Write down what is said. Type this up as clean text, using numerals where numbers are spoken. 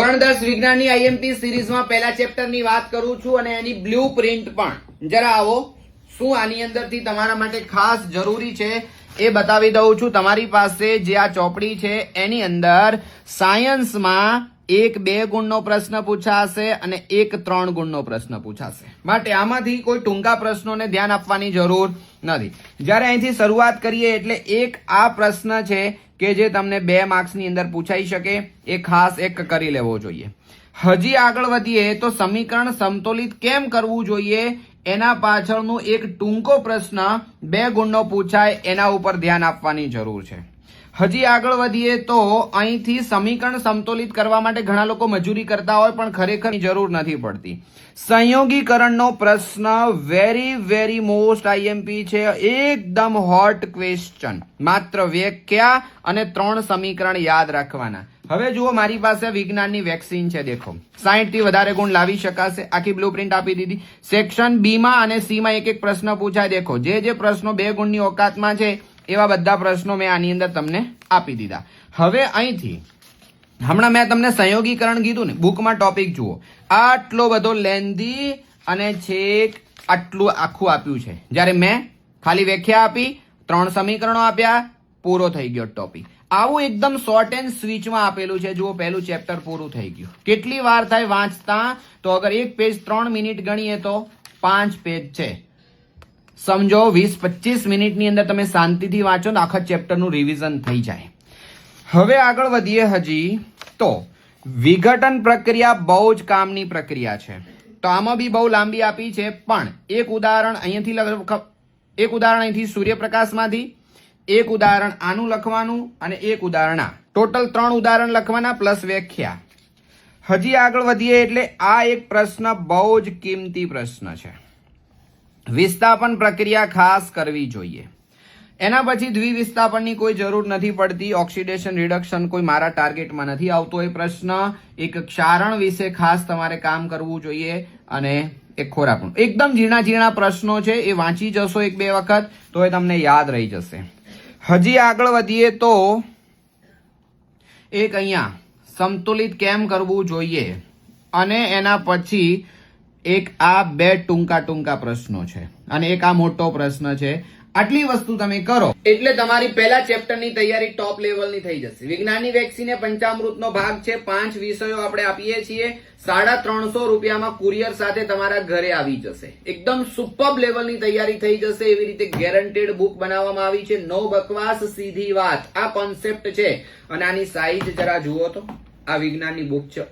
ધોરણ 10 વિજ્ઞાનની આઈએમપી સિરીઝમાં પહેલા ચેપ્ટરની વાત કરું છું અને એની બ્લુ પ્રિન્ટ પણ જરા આવો શું આની અંદરથી તમારા માટે ખાસ જરૂરી છે એ બતાવી દઉં છું. તમારી પાસે જે આ ચોપડી છે એની અંદર સાયન્સમાં 1-2 ગુણનો પ્રશ્ન પૂછાશે અને 1-3 ગુણનો પ્રશ્ન પૂછાશે. માટે આમાંથી કોઈ ટૂંકા પ્રશ્નોને ધ્યાન આપવાની જરૂર નથી. જ્યારે અહીંથી શરૂઆત કરીએ એટલે એક આ પ્રશ્ન છે કે જે તમને 2 માર્ક્સની અંદર પૂછાઈ શકે, એ ખાસ એક કરી લેવો જોઈએ. હજી આગળ વધીએ તો સમીકરણ સમતોલિત કેમ કરવું જોઈએ એના પાછળનું એક ટૂંકો પ્રશ્ન 2 ગુણનો પૂછાય, એના ઉપર ધ્યાન આપવાની જરૂર છે. હજી આગળ વધીએ તો અહીંથી સમીકરણ સમતોલિત કરવા માટે ઘણા લોકો મજૂરી કરતા હોય પણ ખરેખર જરૂર નથી પડતી. સંયોગીકરણનો પ્રશ્ન વેરી મોસ્ટ આઈએમપી છે, એકદમ હોટ ક્વેશ્ચન. માત્ર વ્યાખ્યા અને 3 સમીકરણ યાદ રાખવાના. હવે જુઓ, મારી પાસે વિજ્ઞાનની વેક્સિન છે, દેખો 60 થી વધારે ગુણ લાવી શકાશે. આખી બ્લુપ્રિન્ટ આપી દીધી. સેક્શન બી માં અને સી માં એક પ્રશ્ન પૂછાય. દેખો જે પ્રશ્નો 2 ગુણની ઓકાતમાં છે એવા બધા પ્રશ્નો મેં આની અંદર તમને આપી દીધા. હવે અહીંથી હમણાં મેં તમને સંયોગીકરણ કીધું ને, બુકમાં ટોપિક જુઓ, આટલો બધો લેન્ધી અને છેક આટલું આખું આપ્યું છે. જ્યારે મેં ખાલી વ્યાખ્યા આપી, 3 સમીકરણો આપ્યા, પૂરો થઈ ગયો ટોપિક. આવું એકદમ શોર્ટ એન્ડ સ્વીચમાં આપેલું છે. જુઓ, પહેલું ચેપ્ટર પૂરું થઈ ગયું. કેટલી વાર થાય વાંચતા? તો અગર એક પેજ 3 મિનિટ ગણીએ તો 5 પેજ છે. સમજો 20-25 મિનિટની અંદર તમે શાંતિથી વાંચો ને આખા ચેપ્ટરનું રિવિઝન થઈ જાય. હવે આગળ વધીએ હજી તો વિઘટન પ્રક્રિયા બહુ જ કામની પ્રક્રિયા છે. તો આમાં બી બહુ લાંબી આપી છે, પણ એક ઉદાહરણ અહીંથી સૂર્યપ્રકાશમાંથી, એક ઉદાહરણ આનું લખવાનું અને એક ઉદાહરણ આ. ટોટલ 3 ઉદાહરણ લખવાના પ્લસ વ્યાખ્યા. હજી આગળ વધીએ એટલે આ એક પ્રશ્ન બહુ જ કિંમતી પ્રશ્ન છે. વિસ્થાપન પ્રક્રિયા ખાસ કરવી જોઈએ. એના પછી દ્વિવિસ્થાપનની કોઈ જરૂર નથી પડતી. ઓક્સિડેશન રિડક્શન કોઈ મારા ટાર્ગેટમાં નથી આવતો એ પ્રશ્ન. એક ક્ષારણ વિશે ખાસ તમારે કામ કરવું જોઈએ અને એક ખોરાકનું. એકદમ ઝીણા પ્રશ્નો છે, એ વાંચી જશો 1-2 વખત તો એ તમને યાદ રહી જશે. હજી આગળ વધીએ તો એક અહીંયા સંતુલિત કેમ કરવું જોઈએ અને એના પછી એક આ 2 ટૂંકા પ્રશ્નો છે અને એક આ મોટો પ્રશ્ન છે. આટલી વસ્તુ તમે કરો એટલે તમારી પહેલા ચેપ્ટરની તૈયારી ટોપ લેવલની થઈ જશે. વિજ્ઞાનની વેક્સિન એ પંચામૃતનો ભાગ છે. 5 વિષયો આપણે આપીએ છીએ. 350 રૂપિયામાં કુરિયર સાથે તમારા ઘરે આવી જશે. એકદમ સુપર્બ લેવલની તૈયારી થઈ જશે. એવી રીતે ગેરંટેડ બુક બનાવવામાં આવી છે. નો બકવાસ, સીધી વાત, આ કોન્સેપ્ટ છે. અને આની સાઈઝ જરા જુઓ તો, આ વિજ્ઞાનની બુક છે.